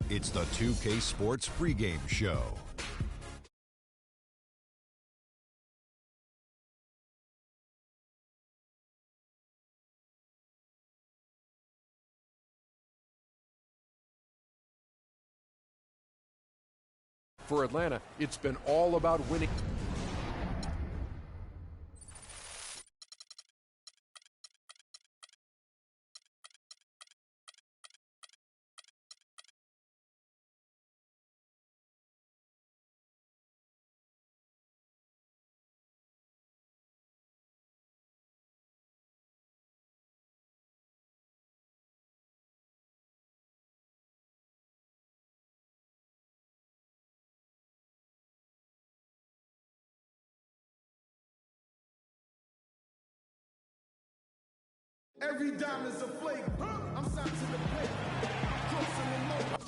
It's the 2K Sports pregame show. For Atlanta, it's been all about winning. Every dime is a flake. I'm signed to the plate. I'm crossing the moat.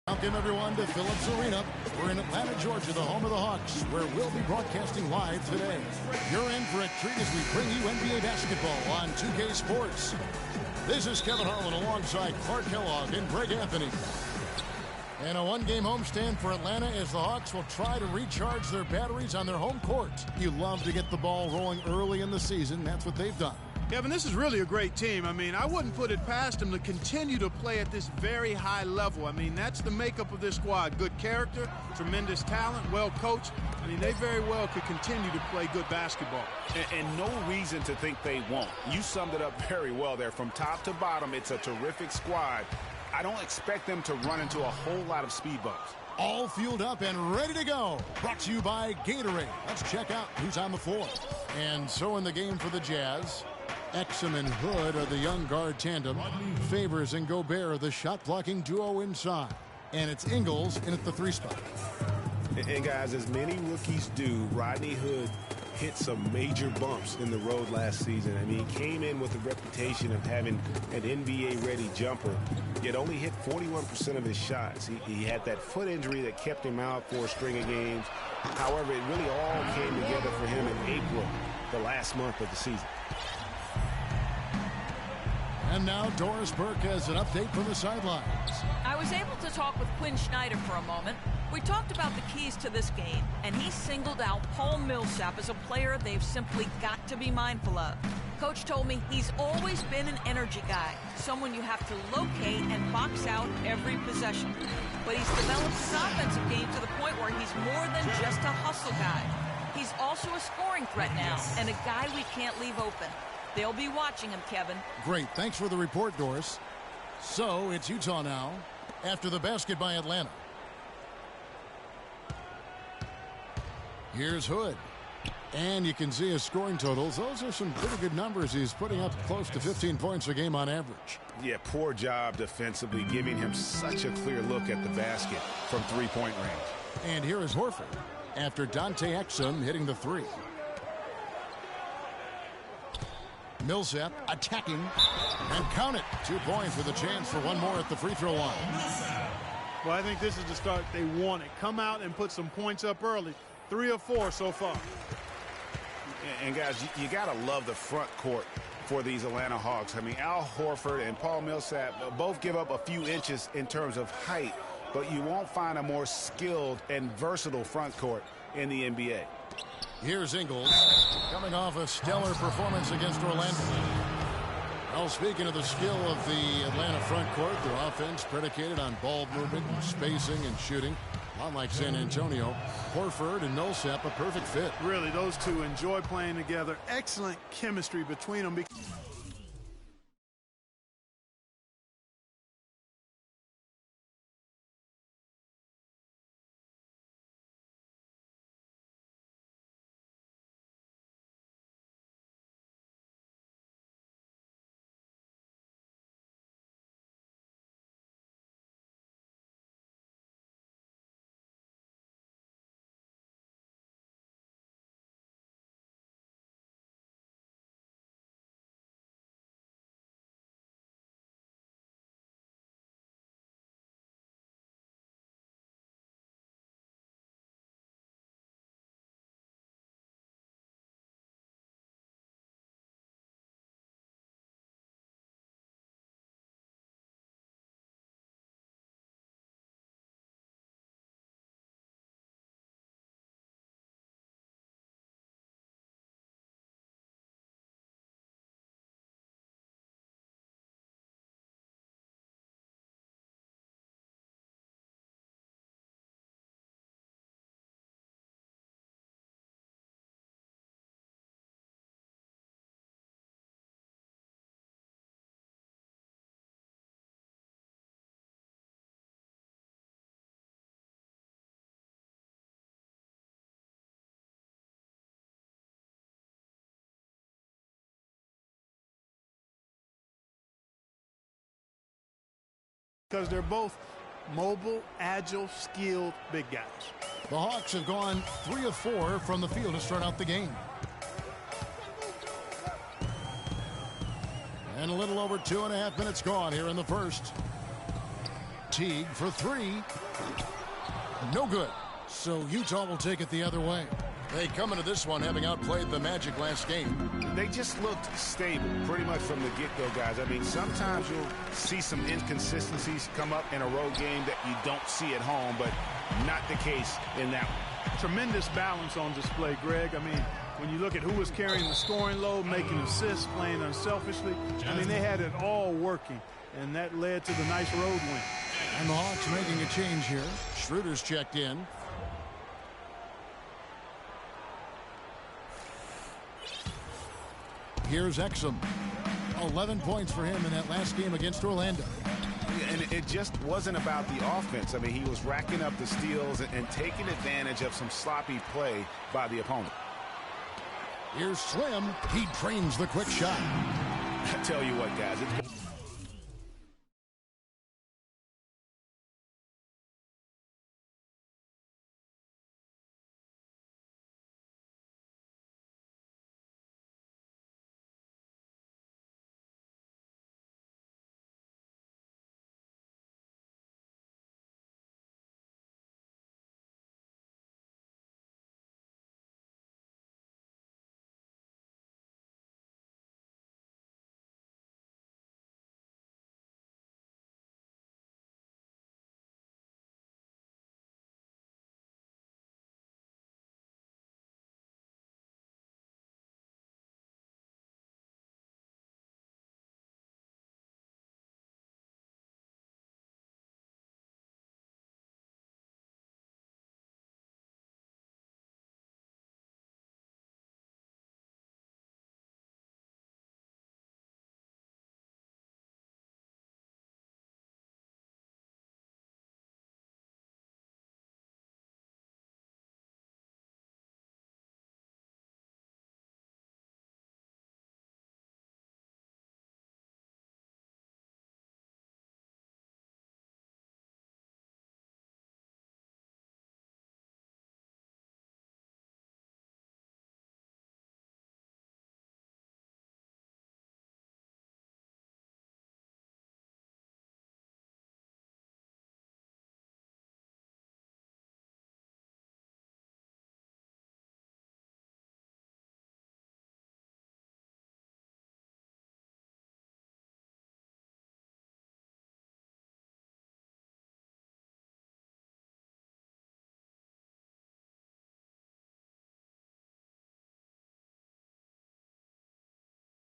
Welcome, everyone, to Phillips Arena. We're in Atlanta, Georgia, the home of the Hawks, where we'll be broadcasting live today. You're in for a treat as we bring you NBA basketball on 2K Sports. This is Kevin Harlan alongside Clark Kellogg and Greg Anthony. And a one-game homestand for Atlanta as the Hawks will try to recharge their batteries on their home court. You love to get the ball rolling early in the season. That's what they've done. Kevin, this is really a great team. I mean, I wouldn't put it past them to continue to play at this very high level. I mean, that's the makeup of this squad. Good character, tremendous talent, well coached. I mean, they very well could continue to play good basketball. And no reason to think they won't. You summed it up very well there. From top to bottom, it's a terrific squad. I don't expect them to run into a whole lot of speed bumps. All fueled up and ready to go. Brought to you by Gatorade. Let's check out who's on the floor. And so in the game for the Jazz, Exum and Hood are the young guard tandem. Favors and Gobert are the shot-blocking duo inside. And it's Ingles in at the 3 spot. And guys, as many rookies do, Rodney Hood hit some major bumps in the road last season. I mean, he came in with a reputation of having an NBA-ready jumper, yet only hit 41% of his shots. He had that foot injury that kept him out for a string of games. However, it really all came together for him in April, the last month of the season. And now Doris Burke has an update from the sidelines. I was able to talk with Quinn Snyder for a moment. We talked about the keys to this game, and he singled out Paul Millsap as a player they've simply got to be mindful of. Coach told me he's always been an energy guy, someone you have to locate and box out every possession. But he's developed his offensive game to the point where he's more than just a hustle guy. He's also a scoring threat now, and a guy we can't leave open. They'll be watching him, Kevin. Great. Thanks for the report, Doris. So it's Utah now after the basket by Atlanta. Here's Hood. And you can see his scoring totals. Those are some pretty good numbers. He's putting up close to 15 points a game on average. Yeah, poor job defensively, giving him such a clear look at the basket from three-point range. And here is Horford after Dante Exum hitting the 3. Millsap attacking, and count it. 2 points with a chance for one more at the free throw line. Well, I think this is the start they wanted. Come out and put some points up early. 3 or 4 so far. And guys, you got to love the front court for these Atlanta Hawks. I mean, Al Horford and Paul Millsap both give up a few inches in terms of height, but you won't find a more skilled and versatile front court in the NBA. Here's Ingles, coming off a stellar performance against Orlando. Well, speaking of the skill of the Atlanta front court, their offense predicated on ball movement and spacing and shooting. Unlike San Antonio, Horford and Millsap a perfect fit. Really, those two enjoy playing together. Excellent chemistry between them. because they're both mobile, agile, skilled, big guys. The Hawks have gone 3 of 4 from the field to start out the game. And a little over 2.5 minutes gone here in the first. Teague for 3. No good. So Utah will take it the other way. They come into this one having outplayed the Magic last game. They just looked stable pretty much from the get-go, guys. I mean, sometimes you'll see some inconsistencies come up in a road game that you don't see at home, but not the case in that one. Tremendous balance on display, Greg. I mean, when you look at who was carrying the scoring load, making assists, playing unselfishly, I mean, they had it all working, and that led to the nice road win. And the Hawks making a change here. Schroeder's checked in. Here's Exum. 11 points for him in that last game against Orlando. And it just wasn't about the offense. I mean, he was racking up the steals and taking advantage of some sloppy play by the opponent. Here's Slim. He trains the quick shot. I tell you what, guys.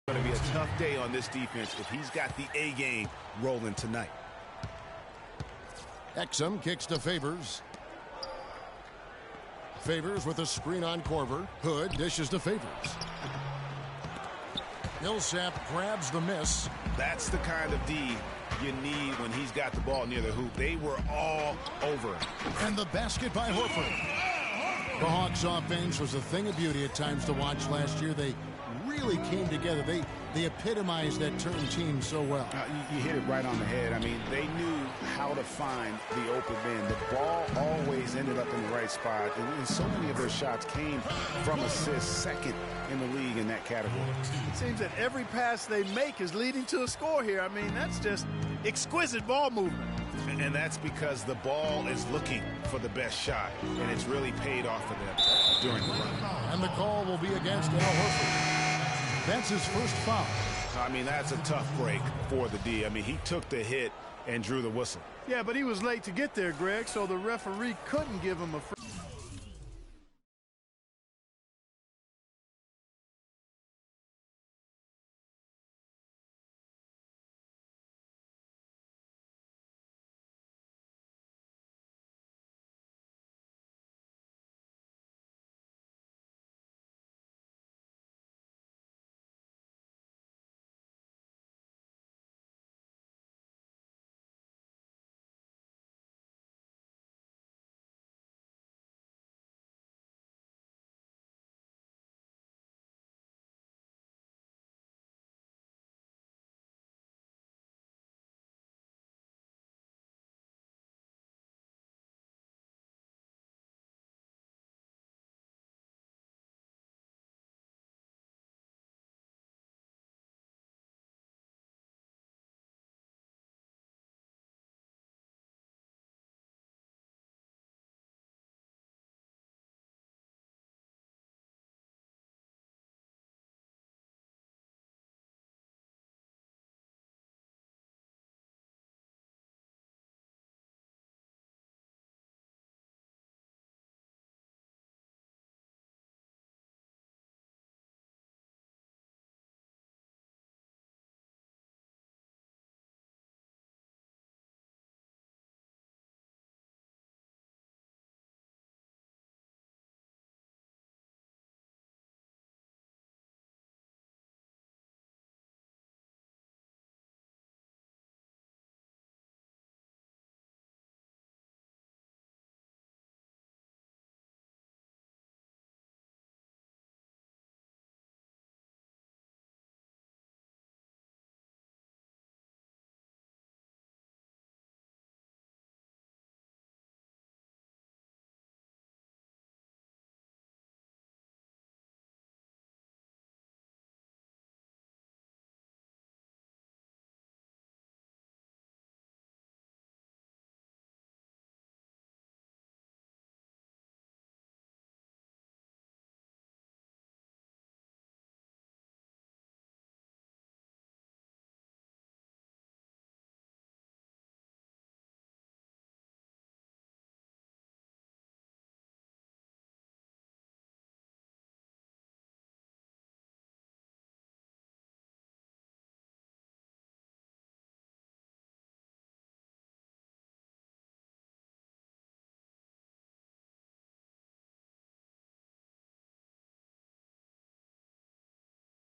Going to be a tough day on this defense if he's got the A game rolling tonight. Exum kicks to Favors. Favors with a screen on Korver. Hood dishes to Favors. Millsap grabs the miss. That's the kind of D you need when he's got the ball near the hoop. They were all over it. And the basket by Horford. The Hawks offense was a thing of beauty at times to watch last year. They really came together. They epitomized that term team so well. You hit it right on the head. I mean, they knew how to find the open man. The ball always ended up in the right spot, and so many of their shots came from assists, second in the league in that category. It seems that every pass they make is leading to a score here. I mean, that's just exquisite ball movement. And that's because the ball is looking for the best shot, and it's really paid off for them during the run. And the call will be against Al Horford. That's his first foul. I mean, that's a tough break for the D. I mean, he took the hit and drew the whistle. Yeah, but he was late to get there, Greg, so the referee couldn't give him a free.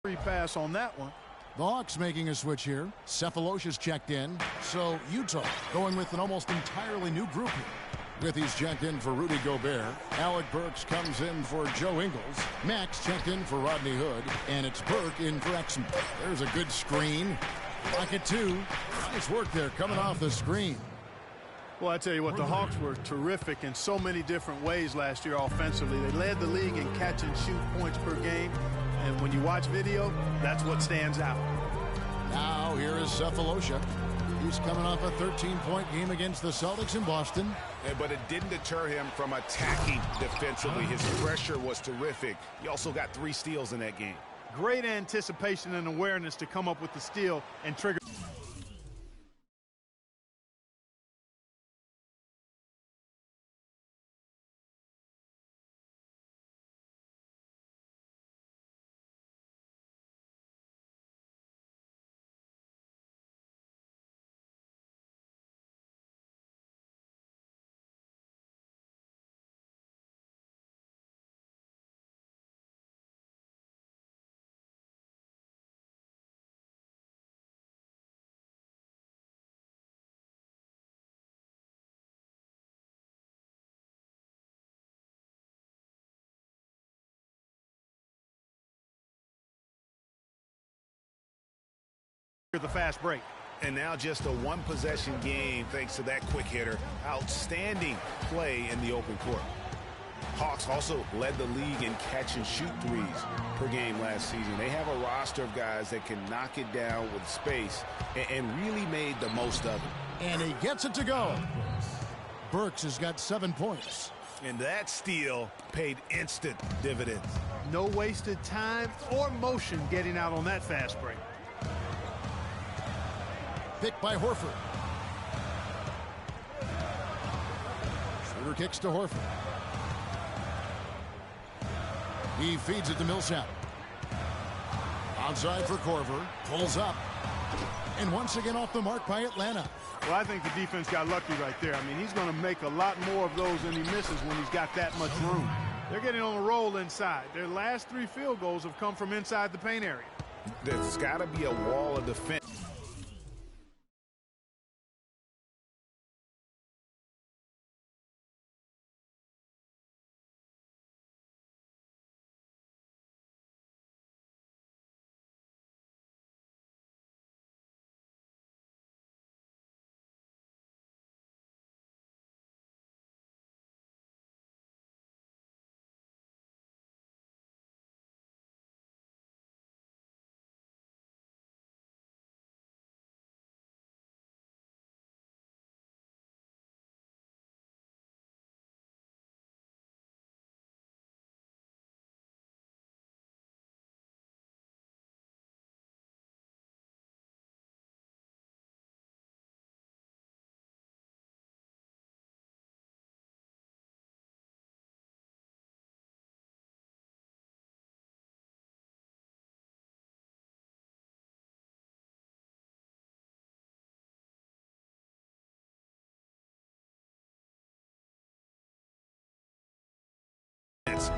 Free pass on that one. The Hawks making a switch here. Cephalosha's checked in. So Utah going with an almost entirely new group here. With he's checked in for Rudy Gobert. Alec Burks comes in for Joe Ingles. Max checked in for Rodney Hood. And it's Burke in for Exum. There's a good screen. Pocket two. Nice work there coming off the screen. Well, I tell you what, the Hawks were terrific in so many different ways last year offensively. They led the league in catch and shoot points per game. And when you watch video, that's what stands out. Now here is Cephalosha. He's coming off a 13-point game against the Celtics in Boston. But it didn't deter him from attacking defensively. His pressure was terrific. He also got 3 steals in that game. Great anticipation and awareness to come up with the steal and trigger. The fast break. And now just a one-possession game thanks to that quick hitter. Outstanding play in the open court. Hawks also led the league in catch-and-shoot threes per game last season. They have a roster of guys that can knock it down with space and really made the most of it. And he gets it to go. Burks has got 7 points. And that steal paid instant dividends. No wasted time or motion getting out on that fast break. Picked by Horford. Schroeder kicks to Horford. He feeds it to Millsap. Outside for Korver. Pulls up. And once again off the mark by Atlanta. Well, I think the defense got lucky right there. I mean, he's going to make a lot more of those than he misses when he's got that much room. They're getting on a roll inside. Their last 3 field goals have come from inside the paint area. There's got to be a wall of defense.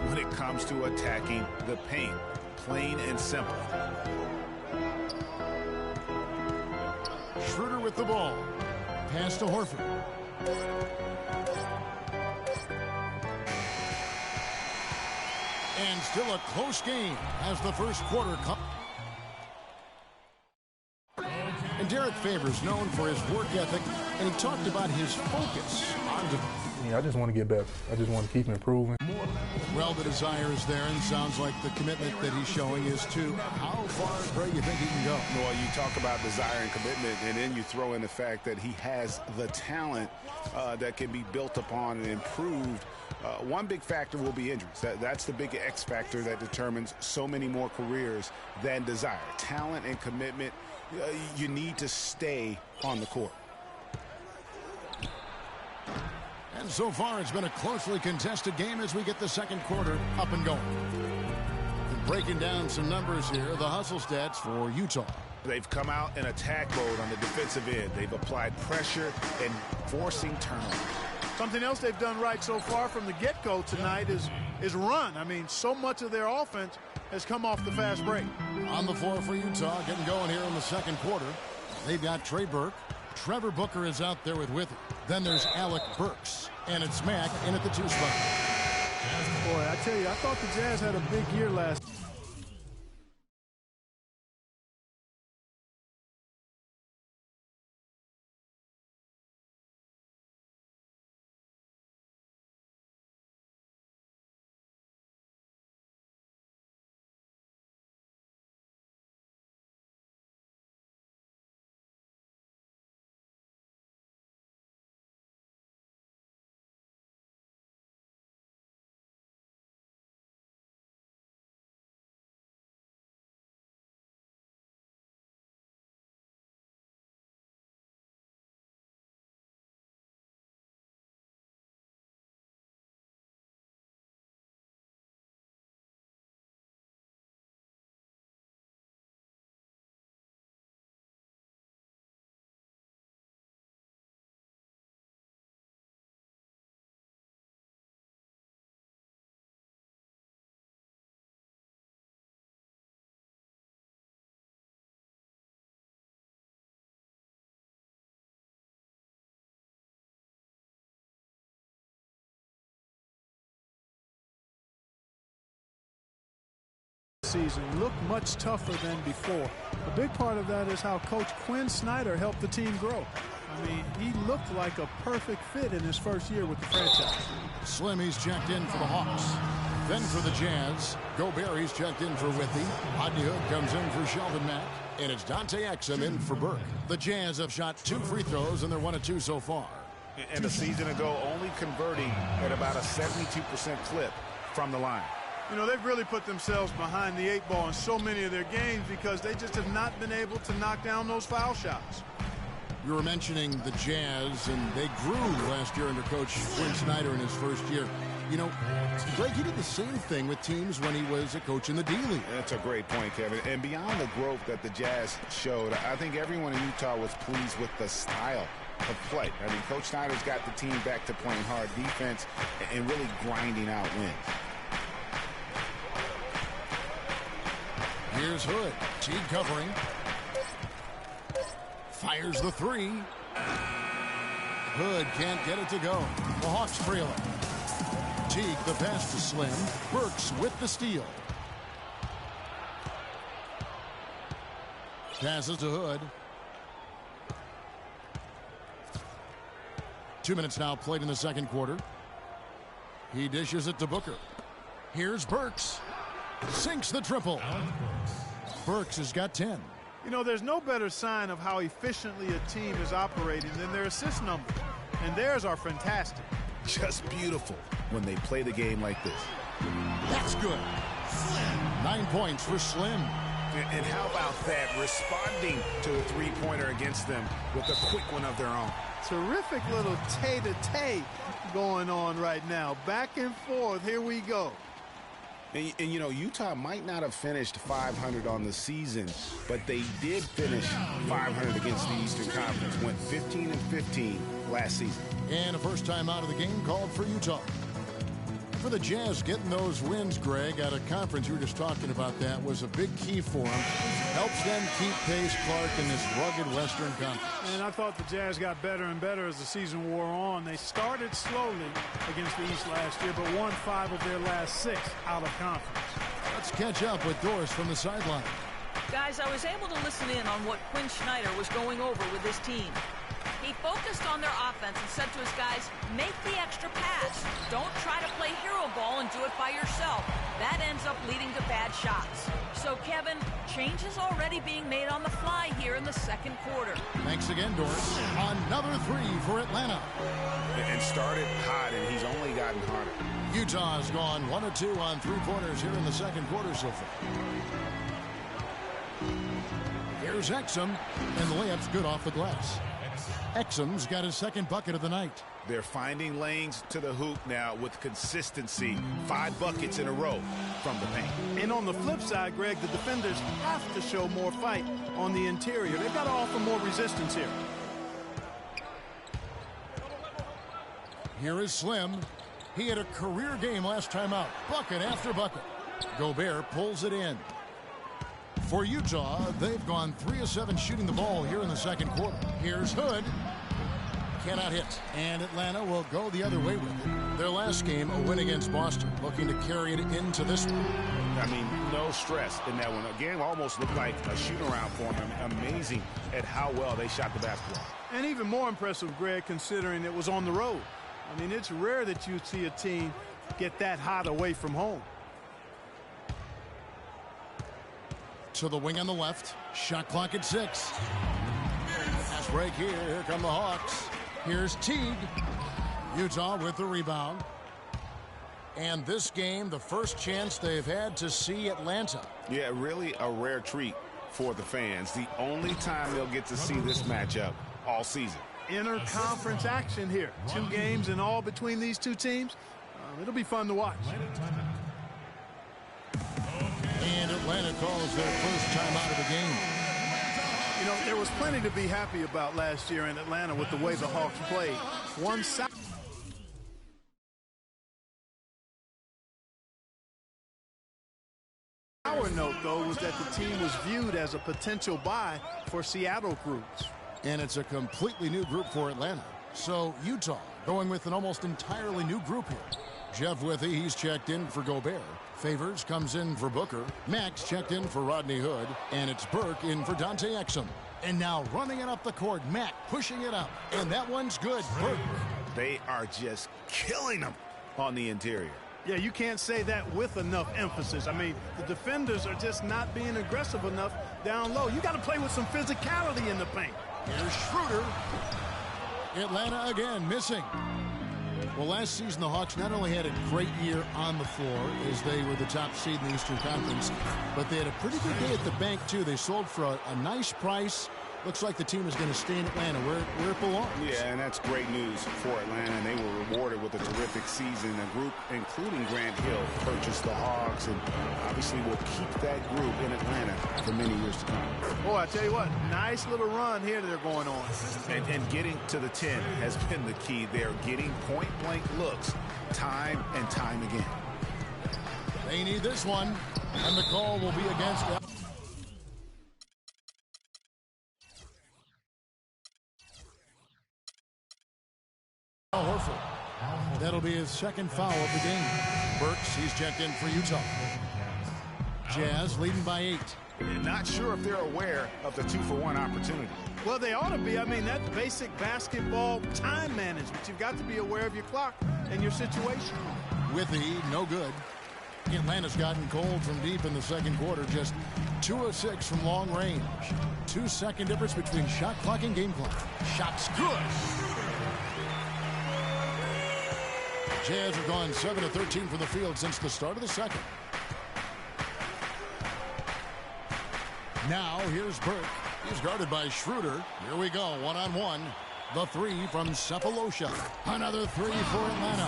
When it comes to attacking the paint, plain and simple. Schroeder with the ball. Pass to Horford. And still a close game as the first quarter comes. And Derek Favors known for his work ethic, and he talked about his focus on I just want to get better. I just want to keep improving. Well, the desire is there, and sounds like the commitment that he's showing is to how far do you think he can go? Well, you talk about desire and commitment, and then you throw in the fact that he has the talent that can be built upon and improved. One big factor will be injuries. That's the big X factor that determines so many more careers than desire. Talent and commitment, you need to stay on the court. And so far, it's been a closely contested game as we get the second quarter up and going. And breaking down some numbers here, the hustle stats for Utah. They've come out in attack mode on the defensive end. They've applied pressure and forcing turnovers. Something else they've done right so far from the get-go tonight is run. I mean, so much of their offense has come off the fast break. On the floor for Utah, getting going here in the second quarter. They've got Trey Burke. Trevor Booker is out there with Withy. Then there's Alec Burks. And it's Mack in at the 2 spot. Boy, I tell you, I thought the Jazz had a big year last. Season looked much tougher than before. A big part of that is how Coach Quinn Snyder helped the team grow. I mean, he looked like a perfect fit in his first year with the franchise. Slim, he's checked in for the Hawks. Then for the Jazz, Gobert, he's checked in for Withy. Rodney Hood comes in for Shelvin Mack. And it's Dante Exum in for Burke. The Jazz have shot 2 free throws, and they're 1 of 2 so far. And a season ago, only converting at about a 72% clip from the line. You know, they've really put themselves behind the 8 ball in so many of their games because they just have not been able to knock down those foul shots. You were mentioning the Jazz, and they grew last year under Coach Quinn Snyder in his first year. You know, Greg, he did the same thing with teams when he was a coach in the D-League. That's a great point, Kevin. And beyond the growth that the Jazz showed, I think everyone in Utah was pleased with the style of play. I mean, Coach Snyder's got the team back to playing hard defense and really grinding out wins. Here's Hood. Teague covering. Fires the 3. Hood can't get it to go. The Hawks trail it. Teague the pass to Slim. Burks with the steal. Passes to Hood. 2 minutes now played in the second quarter. He dishes it to Booker. Here's Burks. Sinks the triple. Burks has got 10. You know, there's no better sign of how efficiently a team is operating than their assist numbers. And theirs are fantastic. Just beautiful when they play the game like this. That's good. 9 points for Slim. And how about that, responding to a 3-pointer against them with a quick one of their own. Terrific little tay-to-tay going on right now. Back and forth. Here we go. And, you know, Utah might not have finished 500 on the season, but they did finish 500 against the Eastern Conference. Went 15-15 last season. And a first time out of the game called for Utah. For the Jazz, getting those wins, Greg, out of conference, you were just talking about that, was a big key for them. Helps them keep pace, Clark, in this rugged Western Conference. And I thought the Jazz got better and better as the season wore on. They started slowly against the East last year, but won 5 of their last 6 out of conference. Let's catch up with Doris from the sideline. Guys, I was able to listen in on what Quinn Snyder was going over with his team. He focused on their offense and said to his guys, make the extra pass. Don't try to play hero ball and do it by yourself. That ends up leading to bad shots. So, Kevin, changes already being made on the fly here in the second quarter. Thanks again, Doris. Another 3 for Atlanta. And started hot, and he's only gotten harder. Utah's gone 1 of 2 on 3-pointers here in the second quarter so far. Here's Exum, and the layup's good off the glass. Exum's got his second bucket of the night. They're finding lanes to the hoop now with consistency. 5 buckets in a row from the paint. And on the flip side, Greg, the defenders have to show more fight on the interior. They've got to offer more resistance here. Here is Slim. He had a career game last time out. Bucket after bucket. Gobert pulls it in. For Utah, they've gone 3 of 7 shooting the ball here in the second quarter. Here's Hood. Cannot hit. And Atlanta will go the other way with it. Their last game, a win against Boston, looking to carry it into this one. I mean, no stress in that one. Again, almost looked like a shoot-around for them. Amazing at how well they shot the basketball. And even more impressive, Greg, considering it was on the road. I mean, it's rare that you see a team get that hot away from home. To the wing on the left. Shot clock at 6. Pass break here. Here come the Hawks. Here's Teague. Utah with the rebound. And this game, the first chance they've had to see Atlanta. Yeah, really a rare treat for the fans. The only time they'll get to see this matchup all season. Interconference action here. 2 games in all between these two teams. It'll be fun to watch. And Atlanta calls their first time out of the game. You know, there was plenty to be happy about last year in Atlanta with the way the Hawks played. One sour note, though, was that the team was viewed as a potential buy for Seattle groups. And it's a completely new group for Atlanta. So Utah going with an almost entirely new group here. Jeff Withey, he's checked in for Gobert. Favors comes in for Booker. Max checked in for Rodney Hood. And it's Burke in for Dante Exum. And now running it up the court, Mac pushing it up. And that one's good. Burke. They are just killing them on the interior. Yeah, you can't say that with enough emphasis. I mean, the defenders are just not being aggressive enough down low. You got to play with some physicality in the paint. Here's Schroeder. Atlanta again missing. Well, last season the Hawks not only had a great year on the floor as they were the top seed in the Eastern Conference, but they had a pretty good day at the bank too. They sold for a nice price. Looks like the team is going to stay in Atlanta where it belongs. Yeah, and that's great news for Atlanta. And they were rewarded with a terrific season. A group, including Grant Hill, purchased the Hawks, and obviously will keep that group in Atlanta for many years to come. Boy, I tell you what, nice little run here they're going on. And getting to the 10 has been the key. They're getting point-blank looks time and time again. They need this one, and the call will be against Al Horford. That'll be his second foul of the game. Burks, he's checked in for Utah. Jazz leading by 8. Not sure if they're aware of the 2-for-1 opportunity. Well, they ought to be. I mean, that's basic basketball time management. You've got to be aware of your clock and your situation. Withey, no good. Atlanta's gotten cold from deep in the second quarter. Just 2 of 6 from long range. 2-second difference between shot clock and game clock. Shot's good. Jazz have gone 7 of 13 from the field since the start of the second. Now here's Burke. He's guarded by Schroeder. Here we go, one-on-one. The 3 from Sefolosha. Another 3 for Atlanta.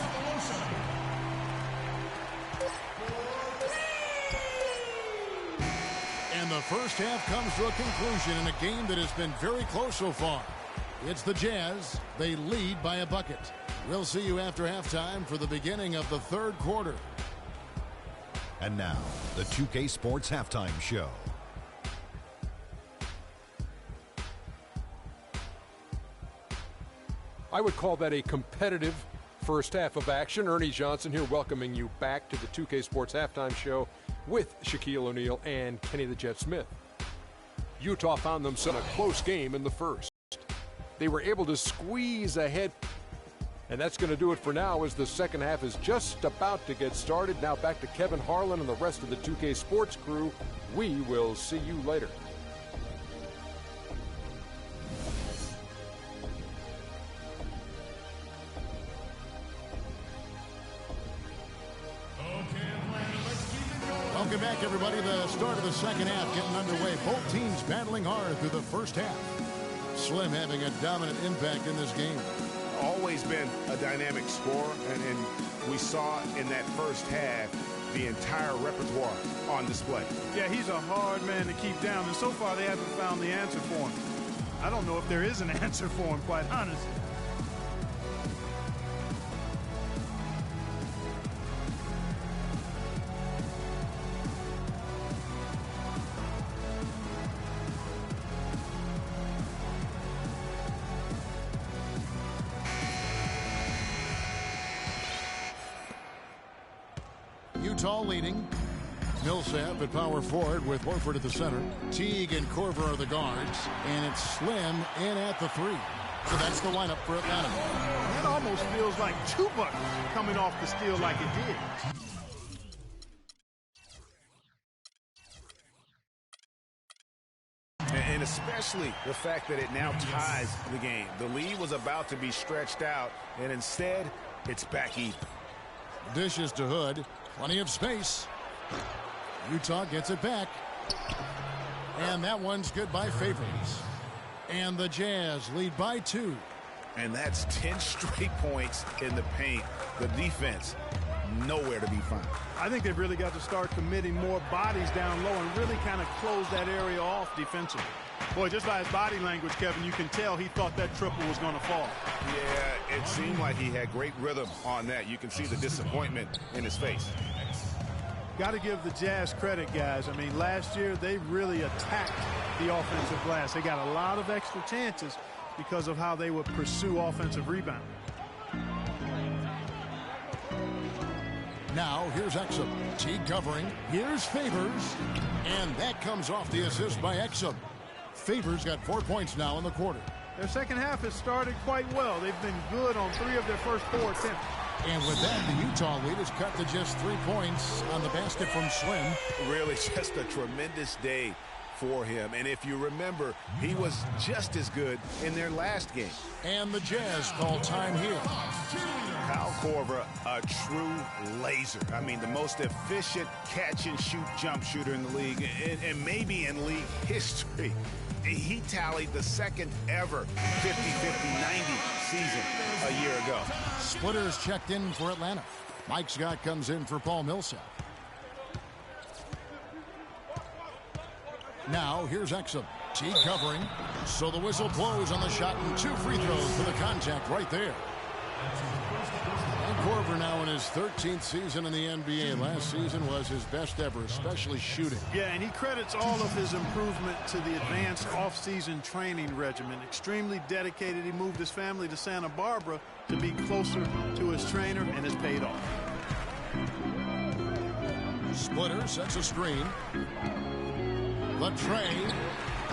And the first half comes to a conclusion in a game that has been very close so far. It's the Jazz. They lead by a bucket. We'll see you after halftime for the beginning of the third quarter. And now, the 2K Sports Halftime Show. I would call that a competitive first half of action. Ernie Johnson here welcoming you back to the 2K Sports Halftime Show with Shaquille O'Neal and Kenny the Jet Smith. Utah found themselves in a close game in the first. They were able to squeeze ahead, and that's going to do it for now as the second half is just about to get started. Now back to Kevin Harlan and the rest of the 2K Sports crew. We will see you later. Welcome back, everybody. The start of the second half getting underway. Both teams battling hard through the first half. Slim having a dominant impact in this game. Always been a dynamic scorer, and we saw in that first half the entire repertoire on display. Yeah, he's a hard man to keep down, and so far they haven't found the answer for him. I don't know if there is an answer for him, quite honestly. Utah leading. Millsap at power forward with Horford at the center. Teague and Korver are the guards. And it's Slim in at the 3. So that's the lineup for Atlanta. That almost feels like 2 buckets coming off the steal like it did. And especially the fact that it now ties the game. The lead was about to be stretched out, and instead, it's back even. Dishes to Hood. Plenty of space. Utah gets it back. And that one's good by Favors. And the Jazz lead by 2. And that's 10 straight points in the paint. The defense, nowhere to be found. I think they've really got to start committing more bodies down low and really kind of close that area off defensively. Boy, just by his body language, Kevin, you can tell he thought that triple was going to fall. Yeah, it seemed like he had great rhythm on that. You can see the disappointment in his face. Got to give the Jazz credit, guys. I mean, last year they really attacked the offensive glass. They got a lot of extra chances because of how they would pursue offensive rebound. Now here's Exum. Teague covering. Here's Favors. And that comes off the assist by Exum. Favors got 4 points now in the quarter. Their second half has started quite well. They've been good on 3 of their first 4 attempts. And with that, the Utah lead is cut to just 3 points on the basket from Slim. Really just a tremendous day for him. And if you remember, he was just as good in their last game. And the Jazz call time here. Kyle Korver, a true laser. I mean, the most efficient catch-and-shoot jump shooter in the league, and maybe in league history. He tallied the second ever 50-50-90 season a year ago. Splitters checked in for Atlanta. Mike Scott comes in for Paul Millsap. Now here's Exum. Teague covering. So the whistle blows on the shot and 2 free throws for the contact right there. And Korver now in his 13th season in the NBA. Last season was his best ever, especially shooting. Yeah, and he credits all of his improvement to the advanced off-season training regimen. Extremely dedicated. He moved his family to Santa Barbara to be closer to his trainer, and it's paid off. Splitter sets a screen. Latrey.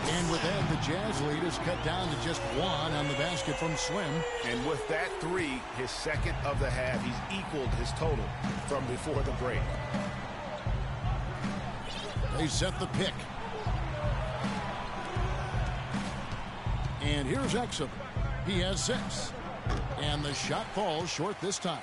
And with that, the Jazz lead is cut down to just 1 on the basket from Slim. And with that 3, his second of the half, he's equaled his total from before the break. They set the pick. And here's Exum. He has 6. And the shot falls short this time.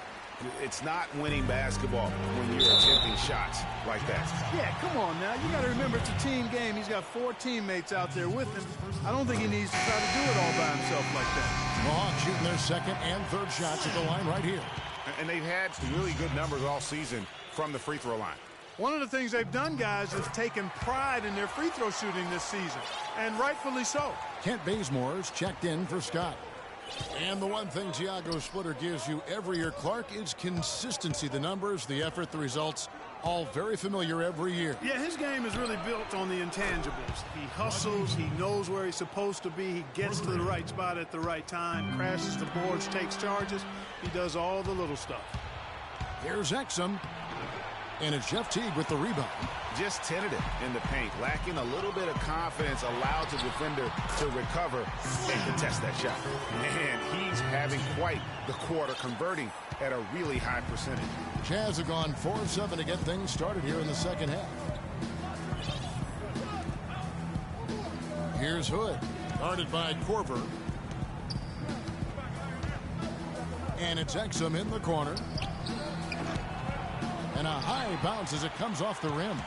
It's not winning basketball when you're attempting shots like that. Yeah, come on now. You got to remember it's a team game. He's got 4 teammates out there with him. I don't think he needs to try to do it all by himself like that. The Hawks shooting their second and third shots at the line right here. And they've had really good numbers all season from the free throw line. One of the things they've done, guys, is taken pride in their free throw shooting this season, and rightfully so. Kent Bazemore's checked in for Scott. And the one thing Tiago Splitter gives you every year, Clark, is consistency. The numbers, the effort, the results, all very familiar every year. Yeah, his game is really built on the intangibles. He hustles. He knows where he's supposed to be. He gets to the right spot at the right time, crashes the boards, takes charges. He does all the little stuff. Here's Exum. And it's Jeff Teague with the rebound. Just tentative in the paint, lacking a little bit of confidence, allowed the defender to recover and contest that shot. And he's having quite the quarter, converting at a really high percentage. Jazz have gone 4-7 to get things started here in the second half. Here's Hood, guarded by Korver. And it's Exum in the corner. And a high bounce as it comes off the rim.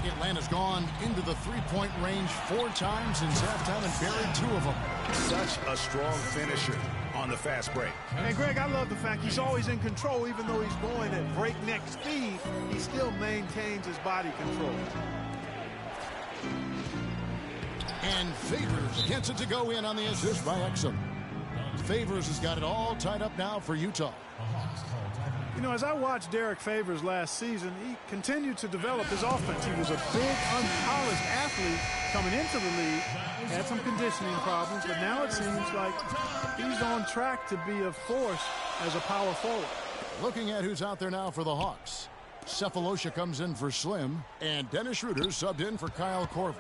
Atlanta's gone into the three-point range 4 times since halftime and buried 2 of them. Such a strong finisher on the fast break. And Greg, I love the fact he's always in control. Even though he's going at breakneck speed, he still maintains his body control. And Favors gets it to go in on the assist by Exum. Favors has got it all tied up now for Utah. You know, as I watched Derek Favors last season, he continued to develop his offense. He was a big, unpolished athlete coming into the league. Had some conditioning problems, but now it seems like he's on track to be a force as a power forward. Looking at who's out there now for the Hawks. Cephalosha comes in for Slim, and Dennis Schroeder subbed in for Kyle Korver.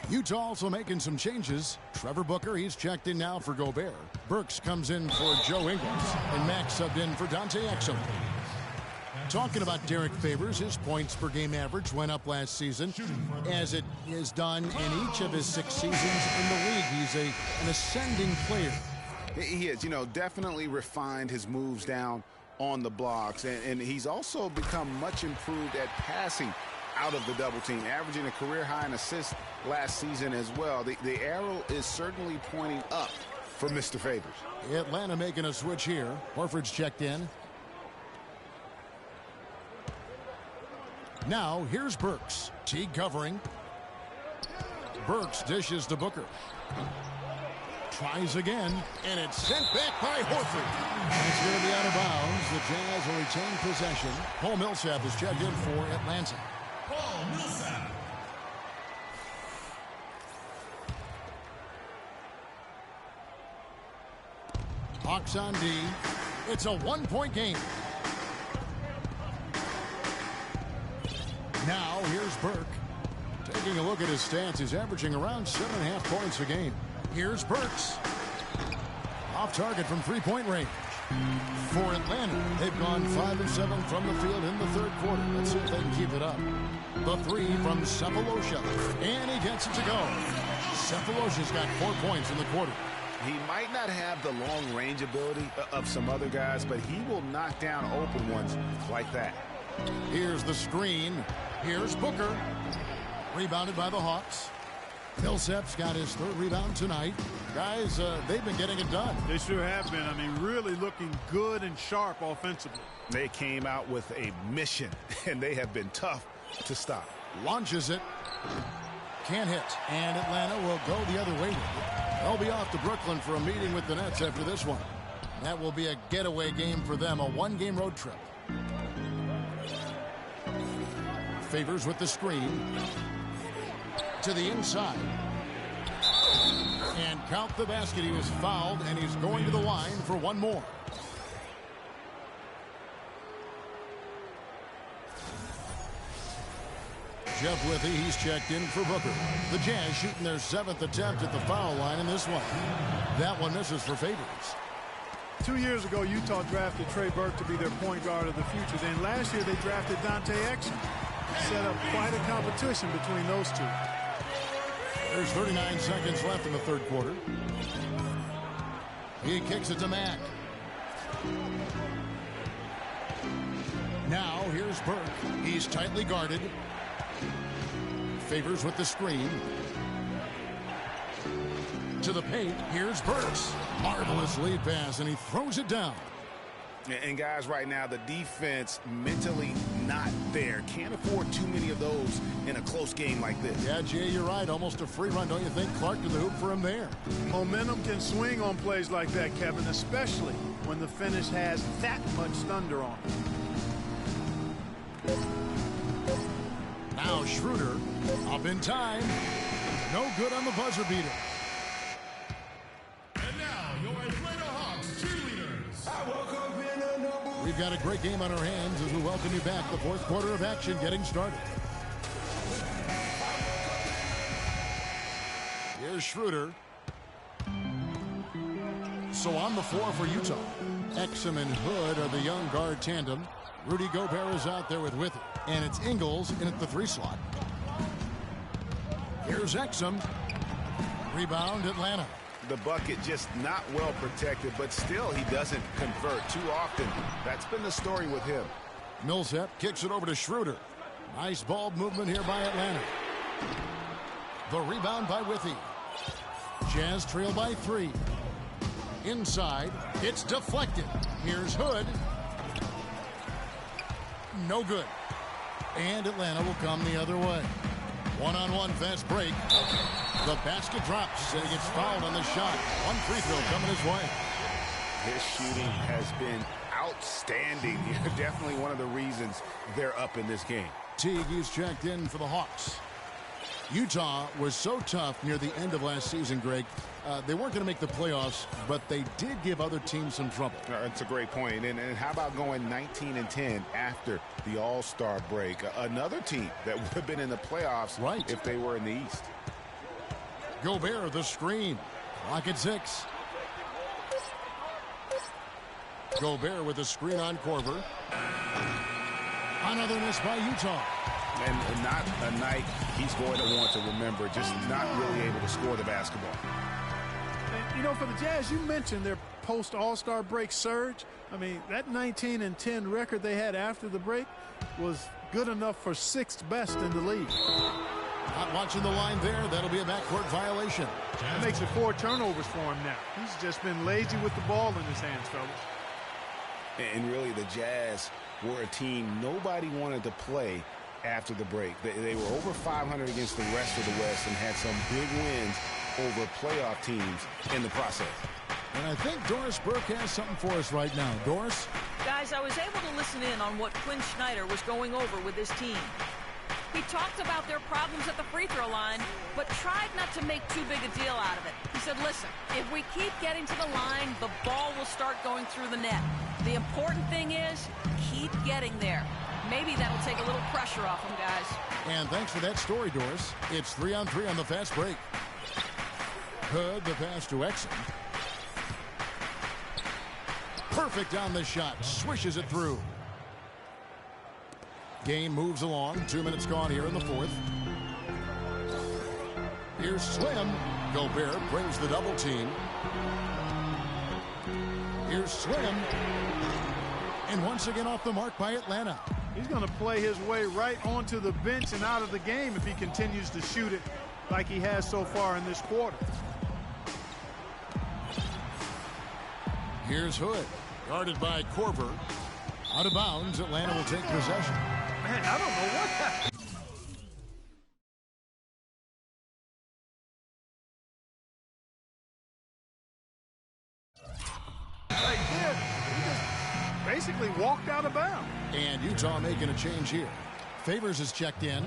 Utah also making some changes. Trevor Booker, he's checked in now for Gobert. Burks comes in for Joe Ingles, and Max subbed in for Dante Exum. Talking about Derek Favors, his points per game average went up last season, as it is done in each of his 6 seasons in the league. He's an ascending player. He is, definitely refined his moves down on the blocks, and he's also become much improved at passing out of the double team, averaging a career high in assists last season as well. The arrow is certainly pointing up for Mr. Favors. Atlanta making a switch here. Horford's checked in. Now here's Burks. Teague covering. Burks dishes to Booker. Tries again, and it's sent back by Horford. It's going to be out of bounds. The Jazz will retain possession. Paul Millsap is checked in for Atlanta. Paul Millsap. Hawks on D. It's a 1-point game. Now here's Burke. Taking a look at his stats, he's averaging around 7.5 points a game. Here's Burks. Off target from 3-point range. For Atlanta, they've gone 5 of 7 from the field in the third quarter. Let's see if they can keep it up. The 3 from Cephalosha, and he gets it to go. Cephalosha's got 4 points in the quarter. He might not have the long-range ability of some other guys, but he will knock down open ones like that. Here's the screen. Here's Booker. Rebounded by the Hawks. Millsap's got his 3rd rebound tonight. Guys, they've been getting it done. They sure have been. I mean, really looking good and sharp offensively. They came out with a mission, and they have been tough to stop. Launches it. Can't hit. And Atlanta will go the other way with it. They'll be off to Brooklyn for a meeting with the Nets after this one. That will be a getaway game for them, a 1-game road trip. Favors with the screen. To the inside. And count the basket. He was fouled, and he's going to the line for one more. Jeff Withey, he's checked in for Booker. The Jazz shooting their 7th attempt at the foul line in this one. That one misses for Favors. 2 years ago, Utah drafted Trey Burke to be their point guard of the future. Then last year, they drafted Dante Exum. Set up quite a competition between those two. There's 39 seconds left in the third quarter. He kicks it to Mack. Now here's Burke. He's tightly guarded. Favors with the screen. To the paint. Here's Burks. Marvelous lead pass, and he throws it down. And guys, right now, the defense mentally not there. Can't afford too many of those in a close game like this. Yeah, Jay, you're right. Almost a free run, don't you think? Clark to the hoop for him there. Momentum can swing on plays like that, Kevin, especially when the finish has that much thunder on it. Now Schroeder up in time. No good on the buzzer beater. And now, your Atlanta Hawks cheerleaders. I woke up in a number. We've got a great game on our hands as we welcome you back. The fourth quarter of action getting started. Here's Schroeder. So on the floor for Utah. Exum and Hood are the young guard tandem. Rudy Gobert is out there with Withey. And it's Ingles in at the 3 slot. Here's Exum. Rebound Atlanta. The bucket just not well protected, but still he doesn't convert too often. That's been the story with him. Millsap kicks it over to Schroeder. Nice ball movement here by Atlanta. The rebound by Withey. Jazz trail by 3. Inside. It's deflected. Here's Hood. No good. And Atlanta will come the other way. One-on-one fast break. The basket drops, and he gets fouled on the shot. One free throw coming his way. His shooting has been outstanding. Definitely one of the reasons they're up in this game. Teague is checked in for the Hawks. Utah was so tough near the end of last season, Greg. They weren't going to make the playoffs, but they did give other teams some trouble. That's a great point. And how about going 19-10 after the All-Star break? Another team that would have been in the playoffs if they were in the East. Gobert, the screen. Clock at 6. Gobert with a screen on Korver. Another miss by Utah. And not a night he's going to want to remember, just not really able to score the basketball. And, you know, for the Jazz, you mentioned their post-All-Star break surge. I mean, that 19-10 record they had after the break was good enough for 6th best in the league. Not watching the line there. That'll be a backcourt violation. That makes it 4 turnovers for him now. He's just been lazy with the ball in his hands, fellas. And really, the Jazz were a team nobody wanted to play after the break. They were over 500 against the rest of the West and had some big wins over playoff teams in the process. And I think Doris Burke has something for us right now. Doris? Guys, I was able to listen in on what Quinn Snyder was going over with his team. He talked about their problems at the free throw line, but tried not to make too big a deal out of it. He said, listen, if we keep getting to the line, the ball will start going through the net. The important thing is keep getting there. Maybe that'll take a little pressure off them, guys. And thanks for that story, Doris. It's 3-on-3 on the fast break. Hood, the pass to Exum. Perfect on the shot. Swishes it through. Game moves along. 2 minutes gone here in the 4th. Here's Slim. Gobert brings the double team. Here's Slim. And once again off the mark by Atlanta. He's going to play his way right onto the bench and out of the game if he continues to shoot it like he has so far in this quarter. Here's Hood. Guarded by Korver. Out of bounds. Atlanta will take possession. Man, I don't know what happened. Right there, he just basically walked out of bounds. And Utah making a change here. Favors is checked in.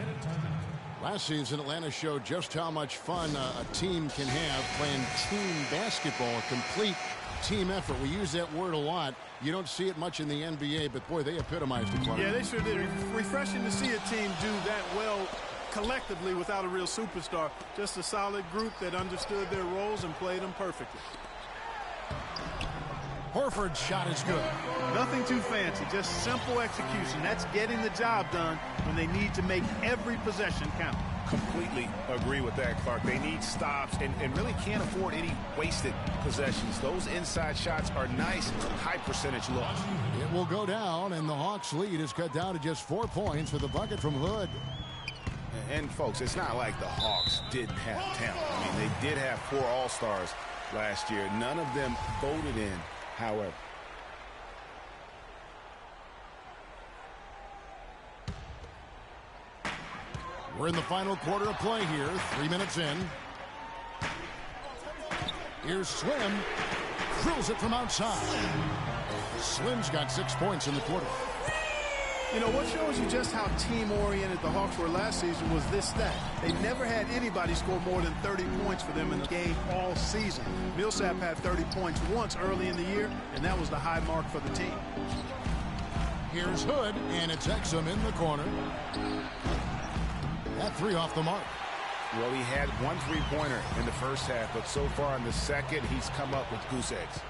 Last season, Atlanta showed just how much fun a team can have playing team basketball, a complete team effort. We use that word a lot. You don't see it much in the NBA, but boy, they epitomized it. Yeah, they sure did. Refreshing to see a team do that well collectively without a real superstar. Just a solid group that understood their roles and played them perfectly. Horford's shot is good. Nothing too fancy, just simple execution. That's getting the job done when they need to make every possession count. Completely agree with that, Clark. They need stops and really can't afford any wasted possessions. Those inside shots are nice, high percentage looks. It will go down, and the Hawks' lead is cut down to just 4 points with a bucket from Hood. And, folks, it's not like the Hawks didn't have talent. I mean, they did have 4 All-Stars last year. None of them voted in, however. We're in the final quarter of play here. 3 minutes in. Here's Slim. Drills it from outside. Slim's got 6 points in the quarter. You know, what shows you just how team-oriented the Hawks were last season was this stat. They never had anybody score more than 30 points for them in the game all season. Millsap had 30 points once early in the year, and that was the high mark for the team. Here's Hood, and it's Exum in the corner. That 3 off the mark. Well, he had 1 3-pointer in the first half, but so far in the second, he's come up with goose eggs.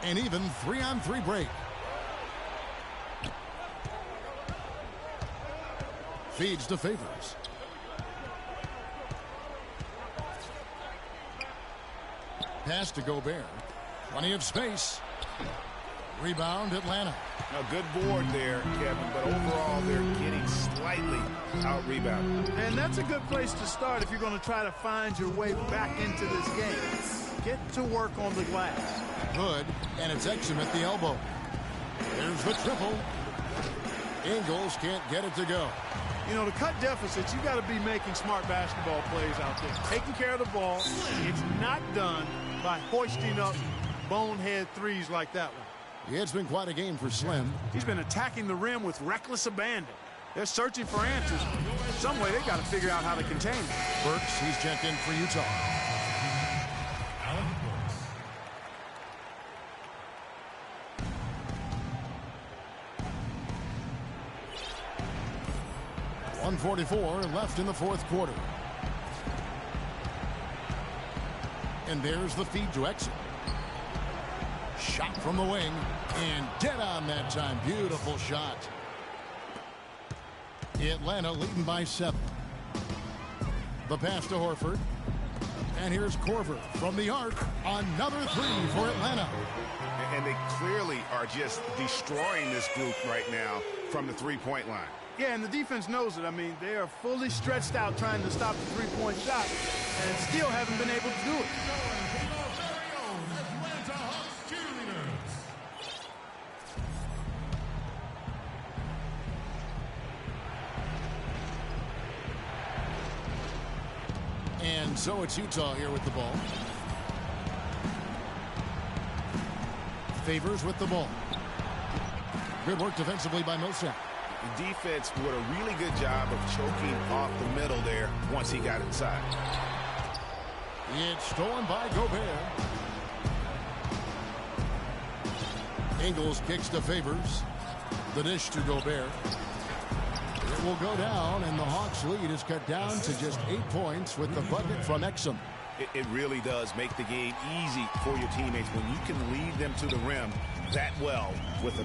An even 3-on-3 break. Feeds to Favors. Pass to Gobert. Plenty of space. Rebound, Atlanta. A good board there, Kevin, but overall they're getting slightly out-rebounded. And that's a good place to start if you're going to try to find your way back into this game. Get to work on the glass. Hood, and it's Exum at the elbow. There's the triple. Ingles can't get it to go. You know, to cut deficits, you got to be making smart basketball plays out there. Taking care of the ball. It's not done by hoisting up bonehead threes like that one. Yeah, it's been quite a game for Slim. He's been attacking the rim with reckless abandon. They're searching for answers. Some way they got to figure out how to contain it. Burks, he's checked in for Utah. Alec Burks. 1:44 left in the fourth quarter. And there's the feed to Exum. Shot from the wing. And dead on that time. Beautiful shot. Atlanta leading by 7. The pass to Horford. And here's Korver from the arc. Another three for Atlanta. And they clearly are just destroying this group right now from the three-point line. Yeah, and the defense knows it. I mean, they are fully stretched out trying to stop the three-point shot and still haven't been able to do it. Atlanta Hawks cheerleaders. And so it's Utah here with the ball. Favors with the ball. Good work defensively by Millsap. The defense did a really good job of choking off the middle there once he got inside. It's stolen by Gobert. Ingles kicks to Favors. The dish to Gobert. It will go down, and the Hawks' lead is cut down to just 8 points with the bucket from Exum. It really does make the game easy for your teammates when you can lead them to the rim that well with a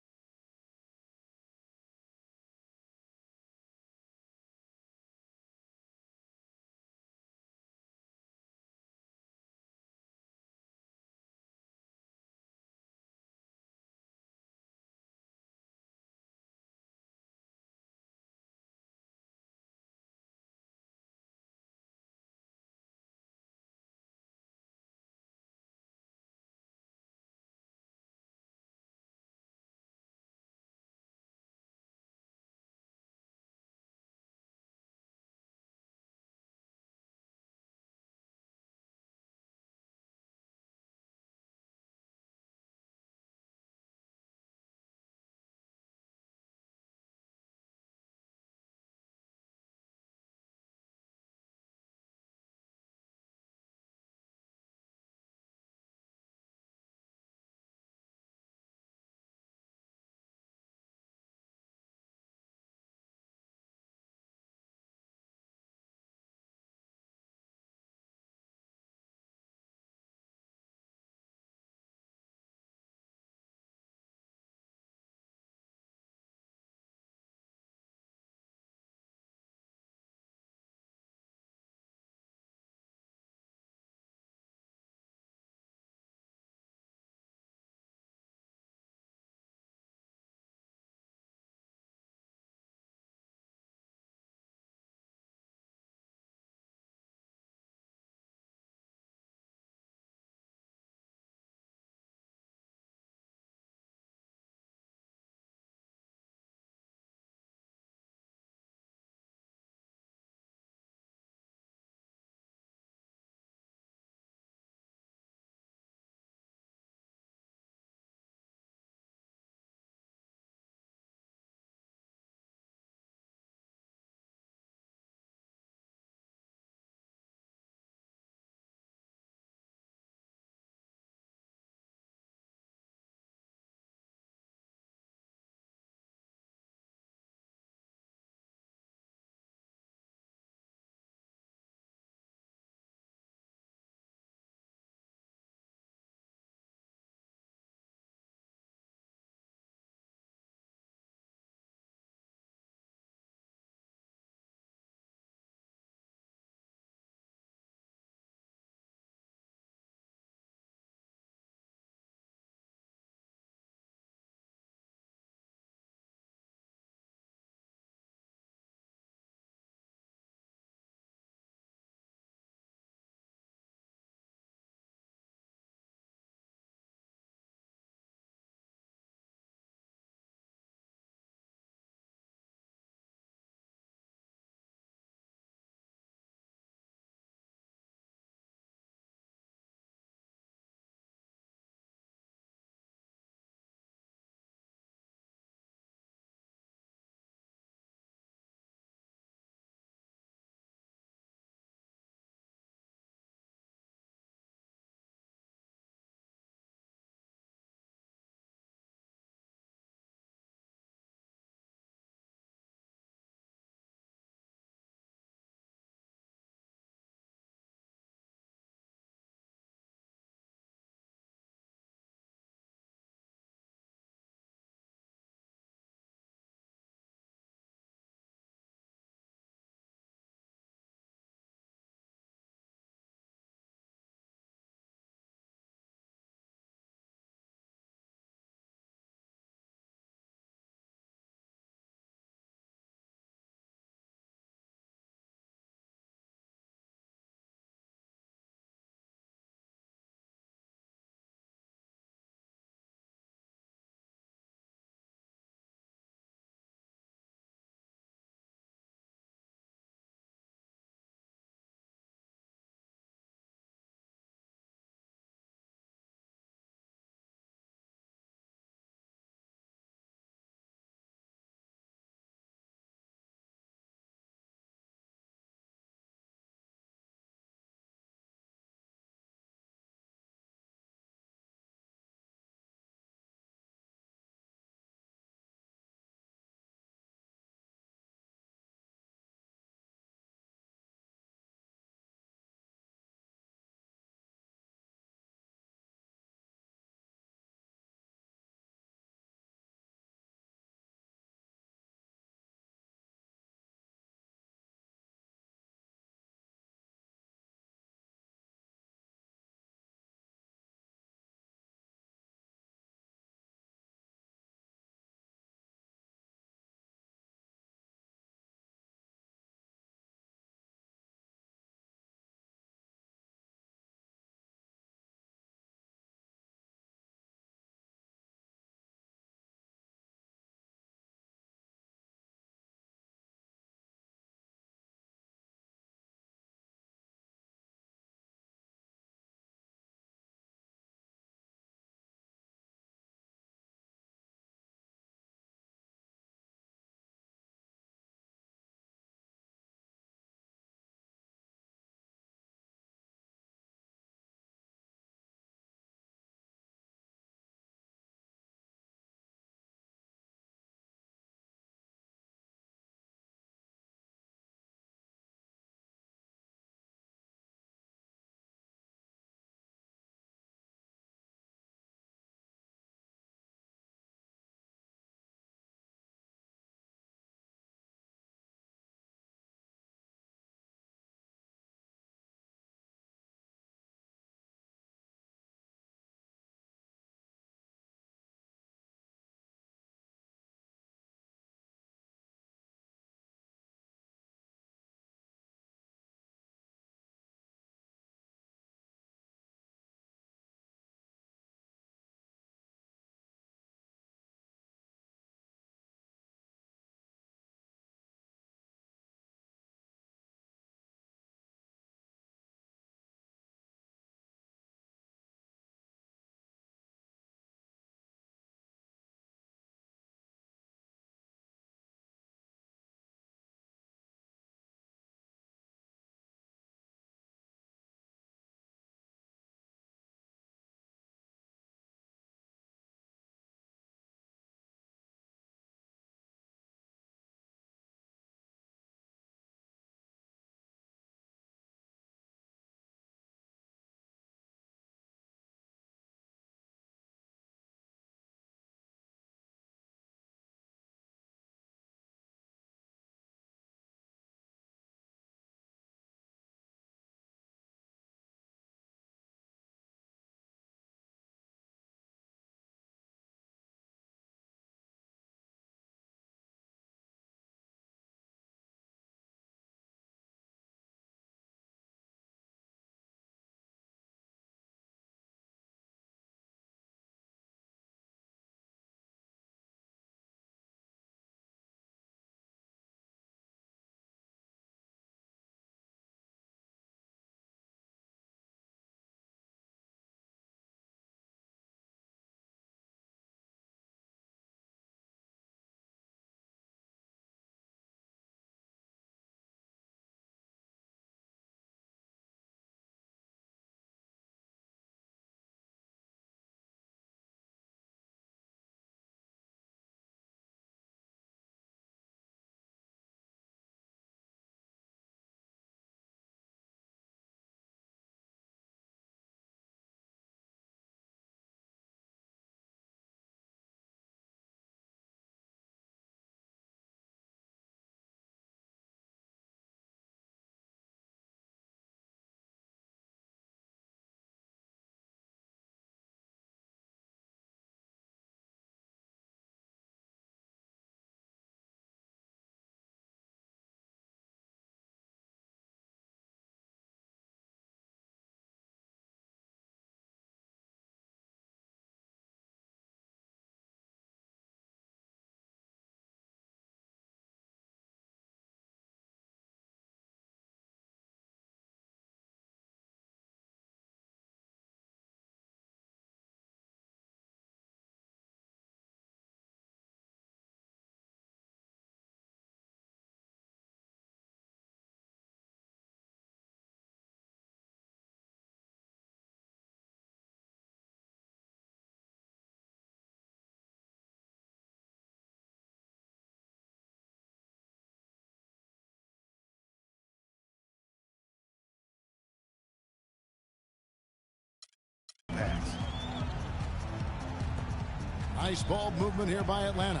Nice ball movement here by Atlanta.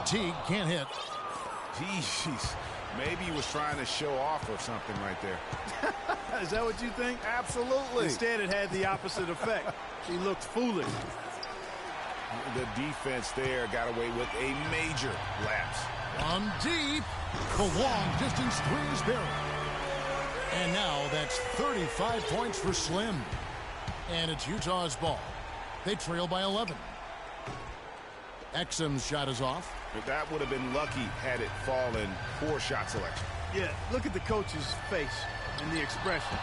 Teague can't hit. Jeez, maybe he was trying to show off or something right there. Is that what you think? Absolutely. Instead, it had the opposite effect. He looked foolish. The defense there got away with a major lapse. On deep. The long distance three is buried. And now that's 35 points for Slim. And it's Utah's ball. They trail by 11. Exum's shot is off. But that would have been lucky had it fallen. Poor shot selection. Yeah, look at the coach's face and the expression.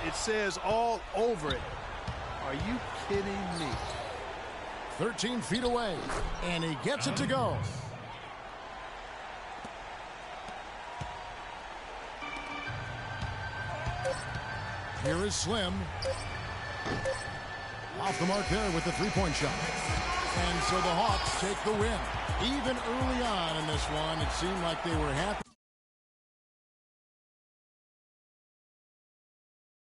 It says all over it. Are you kidding me? 13 feet away. And he gets it to go. Here is Slim. Off the mark there with the three-point shot. And so the Hawks take the win. Even early on in this one, it seemed like they were happy.